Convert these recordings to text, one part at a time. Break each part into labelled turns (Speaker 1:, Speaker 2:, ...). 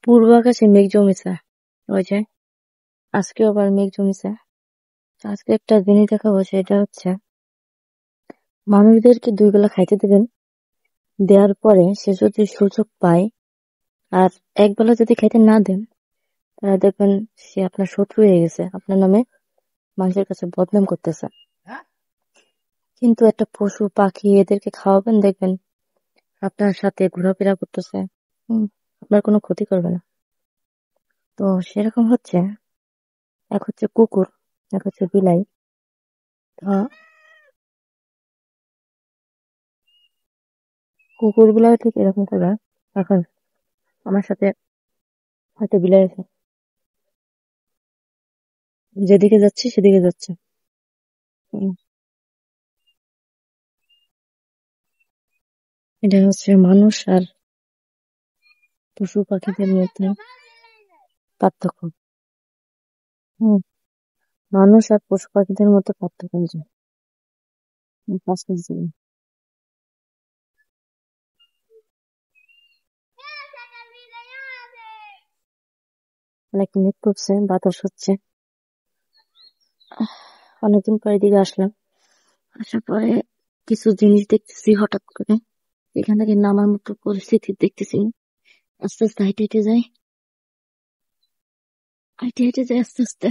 Speaker 1: পূর্ব আকাশে মেঘ জমেছে। ওই যে আজকে আবার মেঘ জমেছে। আজকে একটা জিনিস দেখাবো, সেটা হচ্ছে মানুষদেরকে 2 বেলা খাইতে দিবেন, দেওয়ার পরে সে যদি সুযোগ পায় আর 1 বেলা যদি খাইতে না দেন, তাহলে দেখবেন সে আপনার শত্রু হয়ে গেছে, আপনার নামে মানুষের কাছে বদনাম করতেছে। কিন্তু একটা পশু পাখি এদেরকে খাওয়াবেন, দেখবেন আপনার সাথে ঘোরাফেরা করতেছে, আপনার কোনো ক্ষতি করবে না। তো সেরকম হচ্ছে, এক হচ্ছে কুকুর, এক হচ্ছে বিলাই। তো কুকুর বিলাই ঠিক এরকম করে। এখন আমার সাথে হয়তো বিলাই আছে, যেদিকে যাচ্ছে সেদিকে যাচ্ছে। উম, এটা হচ্ছে মানুষ আর পশু পাখিদের মধ্যে পার্থক্য। হম মানুষ আর পশু পাখিদের মধ্যে পার্থক্য যে কাজ করছে। অনেক মেঘ করছে, বাতাস হচ্ছে। অনেকদিন পরে দিকে আসলাম, আসার পরে কিছু জিনিস দেখতেছি হঠাৎ করে, এখান থেকে নামার মতো পরিস্থিতি দেখতেছি না। আস্তে আস্তে হাইটে হেঁটে যাই, হাইটে হেঁটে যাই আস্তে আস্তে।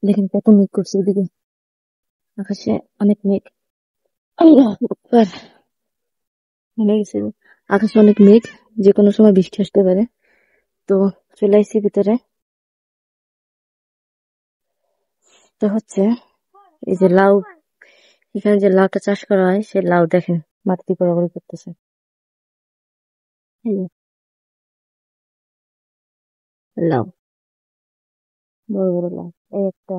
Speaker 1: দেখেন কত মেঘ করছে ওদিকে, আকাশে অনেক মেঘ। আল্লাহু আকবার। মনে গেছে আকাশে অনেক মেঘ, যে কোনো সময় বৃষ্টি আসতে পারে। তো চলে আসছি ভিতরে। তো হচ্ছে এই যে লাউ, এখানে যে লাউটা চাষ করা হয়, সেই লাউ দেখেন মাটিতে গড়াগড়ি করতেছে। এই যে লাউ, বড় বড় লাউ, এই একটা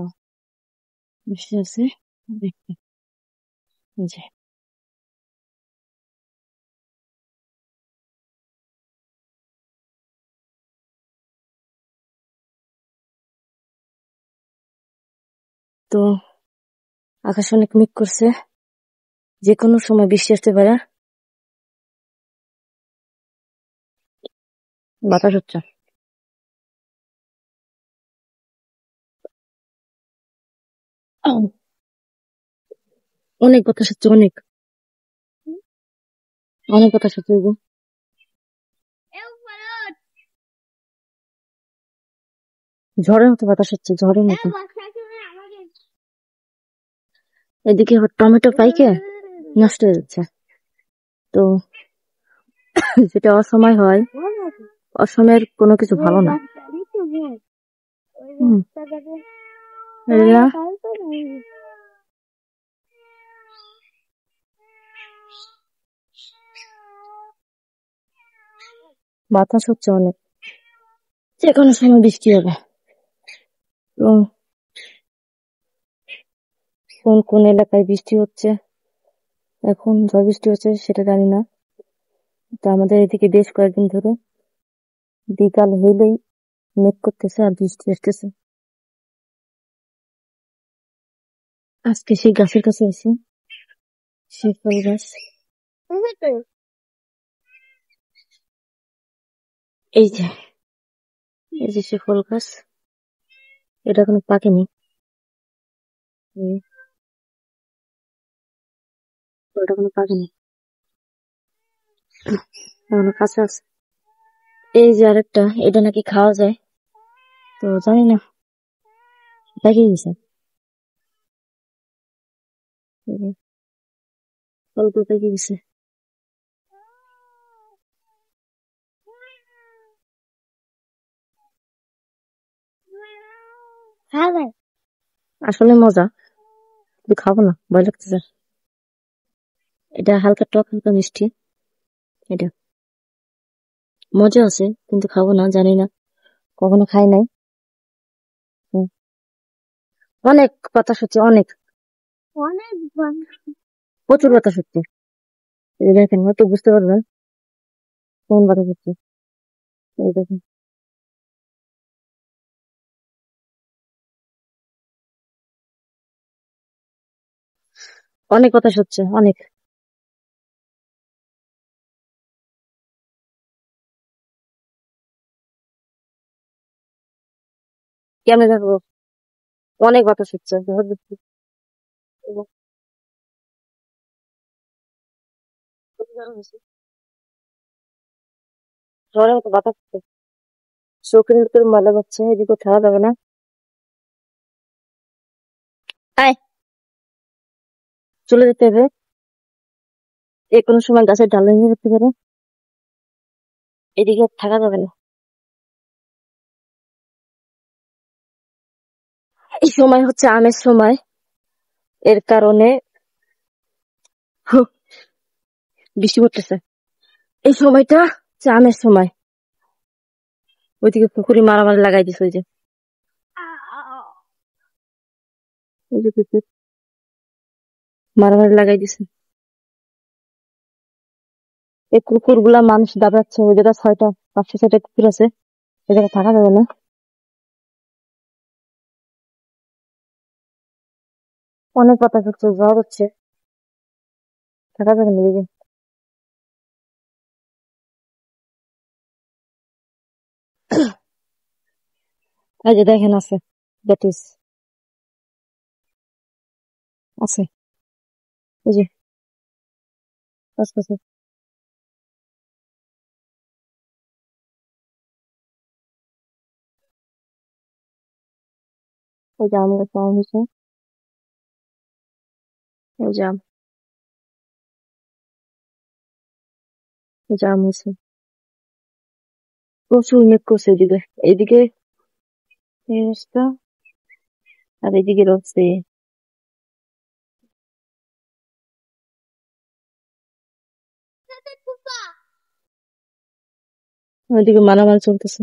Speaker 1: বসে আছে। দেখতে, এই যে। তো আকাশে অনেক মেঘ করছে, যে কোনো সময় বৃষ্টি আসতে পারে। বাতাস হচ্ছে, আউ, অনেক বাতাস হচ্ছে, অনেক অনেক বাতাস হচ্ছে। এই যে ঝড়ের মতো বাতাস হচ্ছে, ঝড়ের মতো। এদিকে আবার টমেটো পাইকে নষ্ট হয়ে যাচ্ছে। তো যেটা অসময় হয়, অসময়ের কোনো কিছু ভালো না। হুম, এরা বাতাস হচ্ছে অনেক, যে কোনো সময় বৃষ্টি হবে। তো কোন কোন এলাকায় বৃষ্টি হচ্ছে, এখন ঝড় বৃষ্টি হচ্ছে সেটা জানি না। তো আমাদের এদিকে বেশ কয়েকদিন ধরে বিকাল হইলেই মেঘ করতেছে আর বৃষ্টি আসতেছে। আজকে সেই গাছের কাছে আছি, সেই ফল গাছ। এই যে, এই যে সে ফল গাছ, এটা এখনো পাকেনি। এই ফলটা এখনো পাকেনি, এখনো কাঁচা আছে। এই যে আরেকটা, এটা নাকি খাওয়া যায়, তো জানি না, পেকে গেছে। এই যে ফলগুলো পেকে গেছে। আসলে মজা, কিন্তু খাবো না, ভয় লাগতেছে। এটা হালকা টক, হালকা মিষ্টি। এটা মজা আছে, কিন্তু খাবো না, জানি না, কখনো খাই নাই। হুম, অনেক বাতাস হচ্ছে, অনেক প্রচুর বাতাস হচ্ছে। এই যে দেখেন, হয়তো বুঝতে পারবেন কোন বাতাস হচ্ছে। এই দেখেন, অনেক বাতাস হচ্ছে, অনেক। কেমনে দেখবো? অনেক বাতাস হচ্ছে। ঝড়ের মতো বাতাস হচ্ছে, চোখের ভিতরে ময়লা যাচ্ছে, এদিকে থাকা যাবে না। আয়, চলে যেতে হবে। যে কোনো সময় গাছের ডাল ভেঙে যেতে পারে, এদিকে আর থাকা যাবে না। এই সময় হচ্ছে আমের সময়, এর কারণে হুঁ, বৃষ্টি পড়তেছে। এই সময়টা হচ্ছে আমের সময়। ওইদিকে পুকুরে মারামারি লাগাই দিছে, ওই যে ওই যে পুকুর মারামারি লাগাই দিছে। এই কুকুর গুলা মানুষ দাবাচ্ছে, ওই জায়গায় 5টা 6টা কুকুর আছে, ওই জায়গায় থাকা যাবে না। অনেক বাতাস হচ্ছে, ঝড় হচ্ছে, থাকা যাবে না এই যে। এই যে দেখেন আছে, বেটিস আছে, ওই যে আশপাশে। ওই যে আম গাছে আম হয়েছে, ওই যে আম, ওই যে আম হয়েছে। প্রচুর মেঘ করছে এদিকে, এইদিকে এই অবস্থা, আর এদিকে রয়েছে, ওইদিকে মারামারি চলতেছে।